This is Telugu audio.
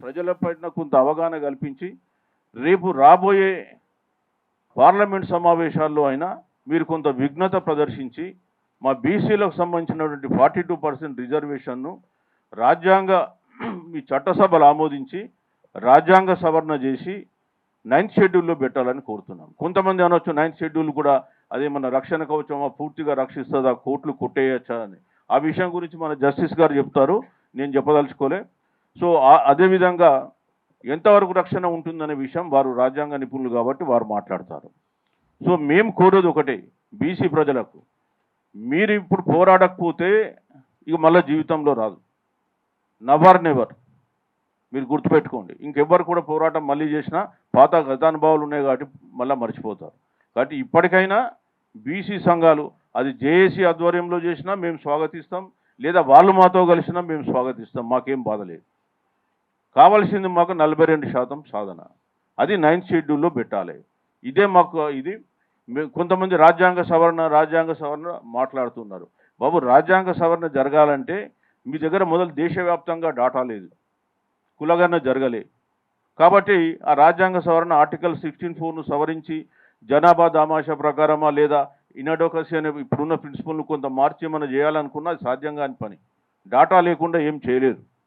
ప్రజలపైన కొంత అవగాహన కల్పించి రేపు రాబోయే పార్లమెంట్ సమావేశాల్లో అయినా మీరు కొంత విఘ్నత ప్రదర్శించి మా బీసీలకు సంబంధించినటువంటి 42% రిజర్వేషన్ను రాజ్యాంగ మీ చట్టసభలు ఆమోదించి రాజ్యాంగ సవరణ చేసి 9th షెడ్యూల్లో పెట్టాలని కోరుతున్నాం. కొంతమంది అనొచ్చు 9th షెడ్యూల్ కూడా అదేమన్నా రక్షణ కవచమా, పూర్తిగా రక్షిస్తుందా, కోర్టులు కొట్టేయచ్చా అని. ఆ విషయం గురించి మన జస్టిస్ గారు చెప్తారు, నేను చెప్పదలుచుకోలే. సో అదేవిధంగా ఎంతవరకు రక్షణ ఉంటుందనే విషయం వారు రాజ్యాంగ నిపుణులు కాబట్టి వారు మాట్లాడతారు. సో మేము కోరేది ఒకటే, బీసీ ప్రజలకు, మీరు ఇప్పుడు పోరాడకపోతే ఇక మళ్ళీ జీవితంలో రాదు. నెవర్ నెవర్ మీరు గుర్తుపెట్టుకోండి. ఇంకెవ్వరు కూడా పోరాటం మళ్ళీ చేసినా పాత గతానుభవాలు ఉన్నాయి కాబట్టి మళ్ళీ మర్చిపోతారు. కాబట్టి ఇప్పటికైనా బీసీ సంఘాలు అది జేఏసీ ఆధ్వర్యంలో చేసినా మేము స్వాగతిస్తాం, లేదా వాళ్ళు మాతో కలిసినా మేము స్వాగతిస్తాం. మాకేం బాధ లేదు. కావాల్సింది మాకు 42% సాధన, అది 9th షెడ్యూల్లో పెట్టాలి. ఇదే మాకు ఇది. కొంతమంది రాజ్యాంగ సవరణ మాట్లాడుతున్నారు. బాబు, రాజ్యాంగ సవరణ జరగాలంటే మీ దగ్గర మొదలు దేశవ్యాప్తంగా డాటా లేదు, కులగణన జరగలే. కాబట్టి ఆ రాజ్యాంగ సవరణ ఆర్టికల్ 16(4)ను సవరించి జనాభా దామాషా ప్రకారమా లేదా ఇనడోకసీ అనే ఇప్పుడున్న ప్రిన్సిపల్ను కొంత మార్చి ఏమైనా చేయాలనుకున్నా అది సాధ్యం కాని పని. డాటా లేకుండా ఏం చేయలేరు.